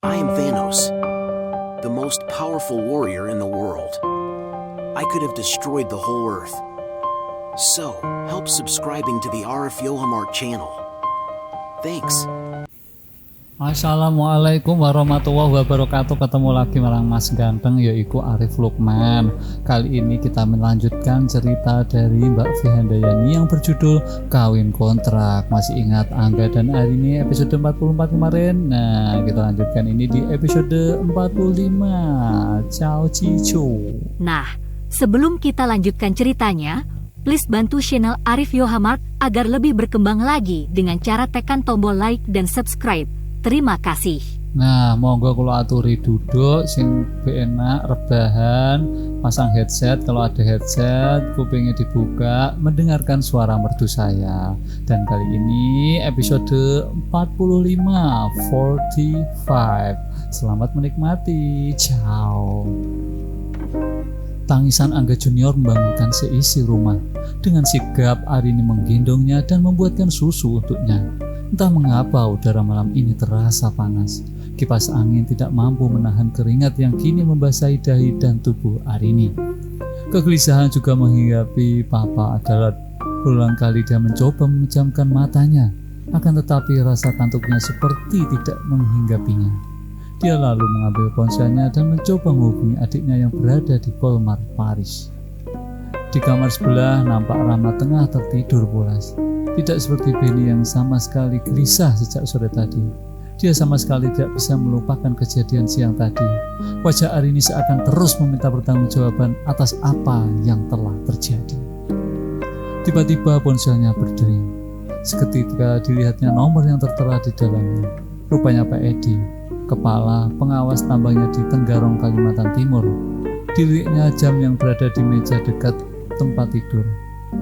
I am Thanos, the most powerful warrior in the world. I could have destroyed the whole Earth. So, help subscribing to the Arif Yohamart channel. Thanks. Assalamualaikum warahmatullahi wabarakatuh. Ketemu lagi marang Mas Ganteng, yaitu Arif Lukman. Kali ini kita melanjutkan cerita dari Mbak V Handayani yang berjudul Kawin Kontrak. Masih ingat Angga dan Arini episode 44 kemarin? Nah, kita lanjutkan ini di episode 45. Ciao Cico. Nah, sebelum kita lanjutkan ceritanya, please bantu channel Arif Yohamart agar lebih berkembang lagi dengan cara tekan tombol like dan subscribe. Terima kasih. Nah, monggo kalau aturi duduk sing enak, rebahan, pasang headset kalau ada headset, kupingnya dibuka, mendengarkan suara merdu saya. Dan kali ini episode 45. Selamat menikmati. Ciao. Tangisan Angga Junior membangunkan seisi rumah. Dengan sigap Arini menggendongnya dan membuatkan susu untuknya. Entah mengapa udara malam ini terasa panas. Kipas angin tidak mampu menahan keringat yang kini membasahi dahi dan tubuh Arini. Kegelisahan juga menghinggapi Papa Adalat. Berulang kali dia mencoba memejamkan matanya, akan tetapi rasa kantuknya seperti tidak menghinggapinya. Dia lalu mengambil ponselnya dan mencoba menghubungi adiknya yang berada di Colmar, Paris. Di kamar sebelah nampak Rama tengah tertidur pulas. Tidak seperti Benny yang sama sekali gelisah sejak sore tadi. Dia sama sekali tidak bisa melupakan kejadian siang tadi. Wajah Arini seakan terus meminta pertanggungjawaban atas apa yang telah terjadi. Tiba-tiba ponselnya berdering. Seketika dilihatnya nomor yang tertera di dalamnya. Rupanya Pak Edi, kepala pengawas tambangnya di Tenggarong, Kalimantan Timur. Diliriknya jam yang berada di meja dekat tempat tidur.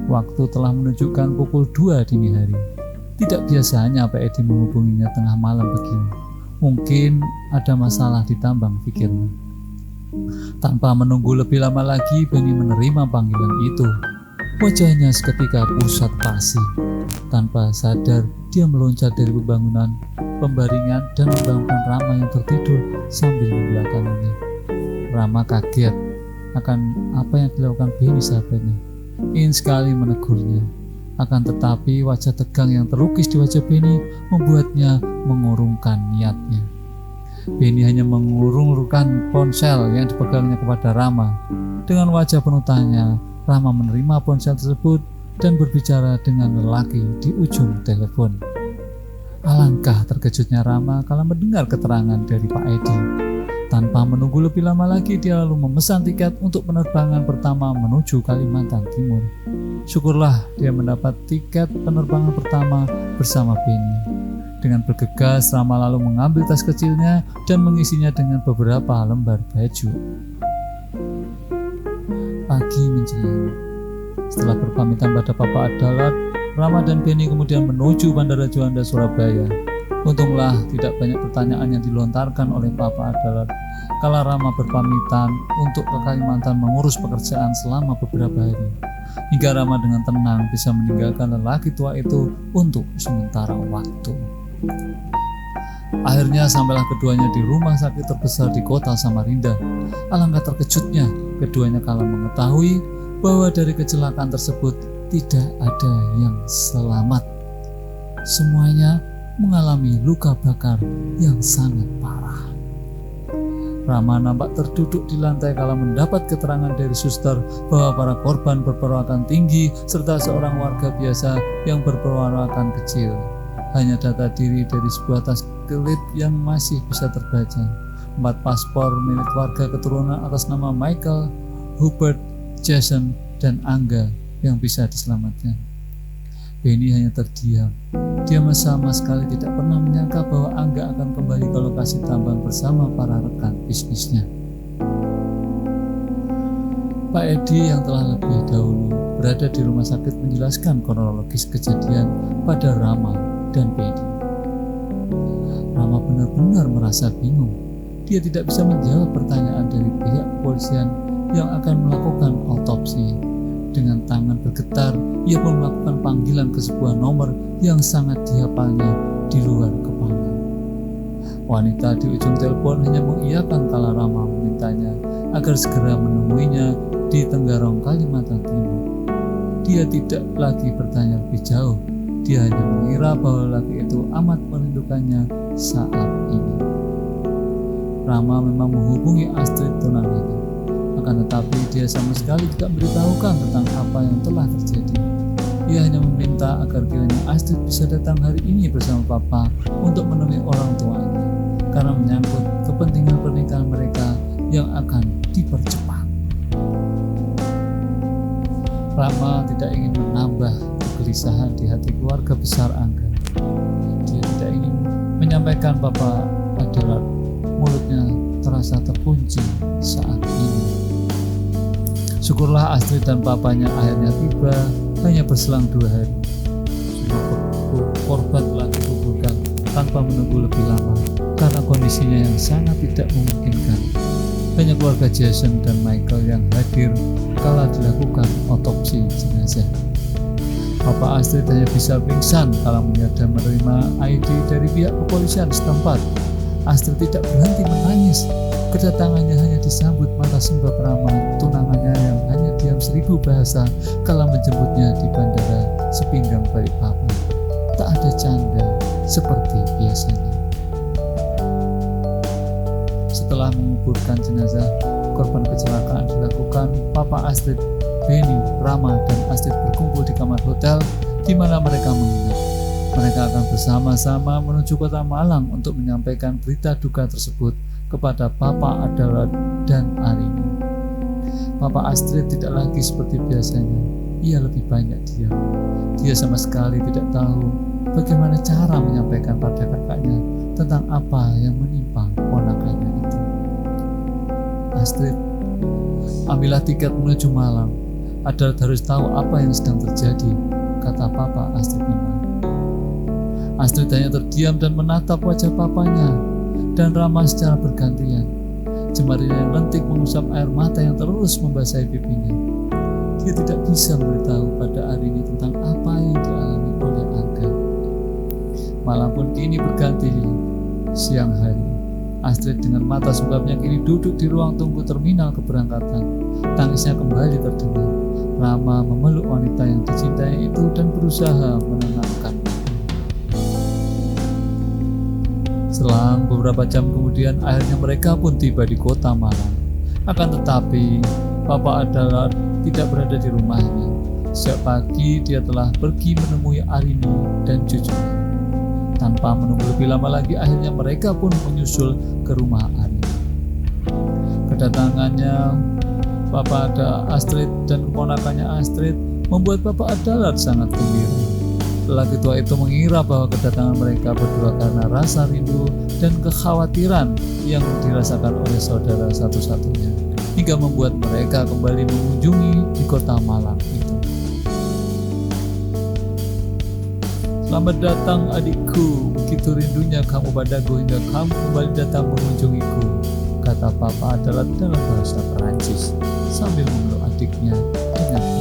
Waktu telah menunjukkan pukul 2 dini hari. Tidak biasanya Pak Edi menghubunginya tengah malam begini. Mungkin ada masalah di tambang, pikirnya. Tanpa menunggu lebih lama lagi, Benny menerima panggilan itu. Wajahnya seketika pusat pasi. Tanpa sadar, dia meloncat dari pembangunan pembaringan dan membangunkan Rama yang tertidur sambil membelakanginya. Rama kaget akan apa yang dilakukan Benny sahabatnya. Ingin sekali menegurnya, akan tetapi wajah tegang yang terlukis di wajah Benny membuatnya mengurungkan niatnya. Benny hanya mengurungkan ponsel yang dipegangnya kepada Rama. Dengan wajah penuh tanya, Rama menerima ponsel tersebut dan berbicara dengan lelaki di ujung telepon. Alangkah terkejutnya Rama kala mendengar keterangan dari Pak Edi. Tanpa menunggu lebih lama lagi, dia lalu memesan tiket untuk penerbangan pertama menuju Kalimantan Timur. Syukurlah dia mendapat tiket penerbangan pertama bersama Benny. Dengan bergegas, Rama lalu mengambil tas kecilnya dan mengisinya dengan beberapa lembar baju. Pagi menjelang. Setelah berpamitan pada Papa Adalat, Rama dan Benny kemudian menuju Bandara Juanda, Surabaya. Untunglah tidak banyak pertanyaan yang dilontarkan oleh Papa Adalat kala Rama berpamitan untuk ke Kalimantan mengurus pekerjaan selama beberapa hari, hingga Rama dengan tenang bisa meninggalkan lelaki tua itu untuk sementara waktu. Akhirnya sampailah keduanya di rumah sakit terbesar di kota Samarinda. Alangkah terkejutnya keduanya kala mengetahui bahwa dari kecelakaan tersebut tidak ada yang selamat. Semuanya mengalami luka bakar yang sangat parah. Rama nampak terduduk di lantai kala mendapat keterangan dari suster bahwa para korban berperawakan tinggi serta seorang warga biasa yang berperawakan kecil. Hanya data diri dari sebuah tas kelit yang masih bisa terbaca. 4 paspor milik warga keturunan atas nama Michael, Hubert, Jason, dan Angga yang bisa diselamatkan. Benny hanya terdiam. Dia sama sekali tidak pernah menyangka bahwa Angga akan kembali ke lokasi tambang bersama para rekan bisnisnya. Pak Edi yang telah lebih dahulu berada di rumah sakit menjelaskan kronologis kejadian pada Rama dan Benny. Rama benar-benar merasa bingung. Dia tidak bisa menjawab pertanyaan dari pihak kepolisian yang akan melakukan autopsi. Dengan tangan bergetar, ia pun melakukan panggilan ke sebuah nomor yang sangat dihafalnya di luar kepala. Wanita di ujung telepon hanya mengiyakan kala Rama memintanya agar segera menemuinya di Tenggarong, Kalimantan Timur. Dia tidak lagi bertanya lebih jauh. Dia hanya mengira bahwa lelaki itu amat merindukannya saat ini. Rama memang menghubungi Astrid tunangannya, akan tetapi dia sama sekali tidak memberitahukan tentang apa yang telah terjadi. Ia hanya meminta agar kiranya Astrid bisa datang hari ini bersama Papa untuk menemui orang tuanya, karena menyangkut kepentingan pernikahan mereka yang akan dipercepat. Rama tidak ingin menambah kegelisahan di hati keluarga besar Angga. Dia tidak ingin menyampaikan Papa adalah mulutnya terasa terkunci saat ini. Syukurlah Astrid dan papanya akhirnya tiba hanya berselang 2 hari. Semua korban telah dikuburkan tanpa menunggu lebih lama karena kondisinya yang sangat tidak memungkinkan. Hanya keluarga Jason dan Michael yang hadir kala dilakukan otopsi jenazah. Papa Astrid hanya bisa pingsan kala melihat dan menerima ID dari pihak kepolisian setempat. Astrid tidak berhenti menangis. Kedatangannya hanya disambut mata sembah Rama, tunangannya yang hanya diam 1000 bahasa kala menjemputnya di bandara Sepinggang Balikpapan. Tak ada canda seperti biasanya. Setelah menguburkan jenazah korban kecelakaan dilakukan, Papa Astrid, Benny, Rama, dan Astrid berkumpul di kamar hotel di mana mereka menginap. Mereka akan bersama-sama menuju kota Malang untuk menyampaikan berita duka tersebut kepada Papa Adalat dan Arini. Papa Astrid tidak lagi seperti biasanya. Ia lebih banyak diam. Dia sama sekali tidak tahu bagaimana cara menyampaikan pada kakaknya tentang apa yang menimpa ponakannya itu. Astrid, ambillah tiket menuju Malang. Adalat harus tahu apa yang sedang terjadi, kata Papa Astrid memang. Astrid hanya terdiam dan menatap wajah papanya dan Rama secara bergantian. Jemarinya yang lentik mengusap air mata yang terus membasahi pipinya. Dia tidak bisa memberitahu pada Arini tentang apa yang dialami oleh Angga. Malam pun kini berganti siang hari. Astrid dengan mata sembabnya kini duduk di ruang tunggu terminal keberangkatan. Tangisnya kembali terdengar. Rama memeluk wanita yang dicintai itu dan berusaha menenangkan. Selang beberapa jam kemudian akhirnya mereka pun tiba di kota Malang. Akan tetapi Papa Adalat tidak berada di rumahnya. Sejak pagi dia telah pergi menemui Arini dan cucunya. Tanpa menunggu lebih lama lagi akhirnya mereka pun menyusul ke rumah Arini. Kedatangannya Papa Astrid dan keponakannya Astrid membuat Papa Adalat sangat gembira. Lelaki tua itu mengira bahwa kedatangan mereka berdua karena rasa rindu dan kekhawatiran yang dirasakan oleh saudara satu-satunya, hingga membuat mereka kembali mengunjungi di kota Malang itu. Selamat datang adikku, begitu rindunya kamu padaku hingga kamu kembali datang mengunjungiku, kata Papa Adalat dalam bahasa Perancis sambil memeluk adiknya dengan erat.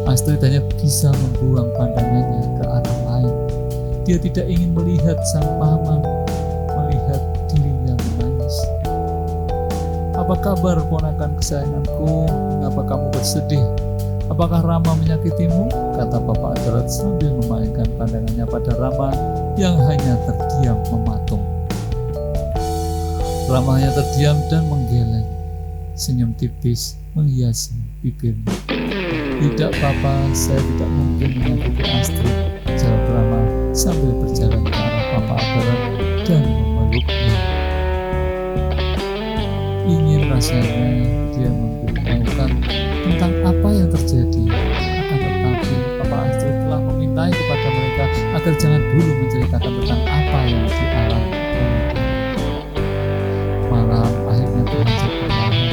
Astrid hanya bisa membuang pandangannya ke arah lain. Dia tidak ingin melihat sang paman, melihat dirinya menangis. Apa kabar ponakan kesayanganku? Mengapa kamu bersedih? Apakah Rama menyakitimu? Kata Papa Adalat sambil memalingkan pandangannya pada Rama yang hanya terdiam mematung. Rama hanya terdiam dan menggeleng. Senyum tipis menghiasi bibirnya. Tidak, Papa, saya tidak mungkin menyakiti Astrid, jawab Rama sambil berjalan ke arah Papa Adalat dan memeluknya. Ingin rasanya dia memberitahukan tentang apa yang terjadi, akan tetapi Papa Astrid telah memintai kepada mereka agar jangan dulu menceritakan tentang apa yang dialami. Malam akhirnya beranjak berlalu.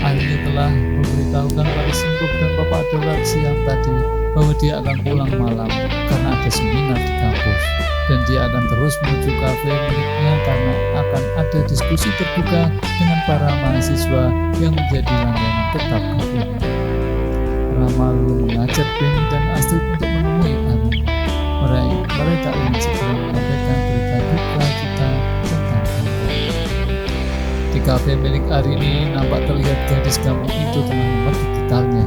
Akhirnya telah memberitahukan pada Singkop dan Papa Adalat siang tadi bahwa dia akan pulang malam karena ada seminar di kampus, dan dia akan terus menuju kafe miliknya karena akan ada diskusi terbuka dengan para mahasiswa yang menjadi langganan tetap kafe. Rama lalu mengajak Benny dan Astrid untuk menemui Arini. Mereka ingin segera menyampaikan berita duka kita Di kafe milik Arini nampak terlihat gadis kampung itu tengah memetik gitarnya.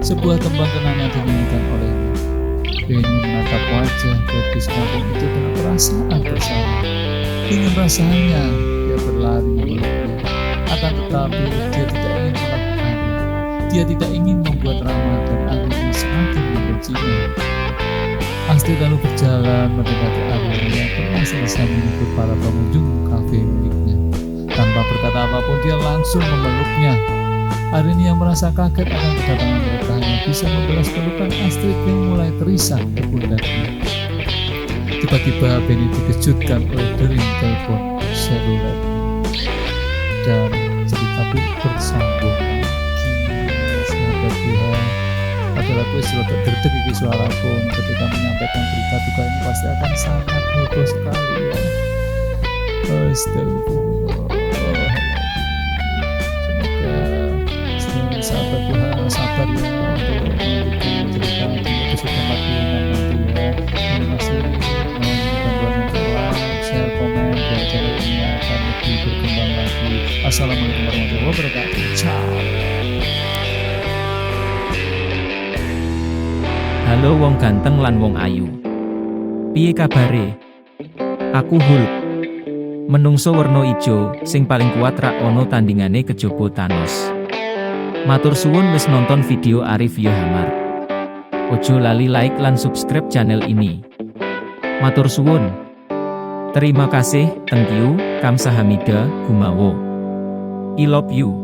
Sebuah tembang kenangan dinyanyikan olehnya. Benny menatap wajah gadis kampung itu dengan perasaan bersalah. Dengan rasanya dia berlari memeluknya. Akan tetapi dia tidak ingin melakukannya. Dia tidak ingin membuat Rama dan Arini semakin membencinya. Astrid lalu berjalan mendekati Arini yang telah selesai mengikut para pengunjung kafe miliknya. Tanpa berkata apapun dia langsung memeluknya. Arini yang merasa kaget akan kedatangan mereka hanya bisa membalas pelukan Astrid yang mulai terisak ke pundaknya. Tiba-tiba Benny dikejutkan oleh dering telepon seluler dan cerita pun bersambung lagi. Sahabat Tuhan, adalah gue sudah terderdek di suaraku ketika menyampaikan berita duka ini pasti akan sangat heboh sekali ya. Astagfirullah. Semoga sahabat Tuhan sabar ya untuk mengikuti cerita di episode 46 nanti ya. Terima kasih mohon bantuan untuk like, share, komen dan channel ini akan lebih berkembang lagi. Assalamualaikum warahmatullahi wabarakatuh. Ciao. Halo wong ganteng lan wong ayu. Piye kabare? Aku Hulk. Menungso werna ijo sing paling kuat rak ono tandingane kejaba Thanos. Matur suwun wis nonton video Arif Yohamar. Ojo lali like lan subscribe channel ini. Matur suwun. Terima kasih, thank you, kamsahamnida, gumawo. I love you.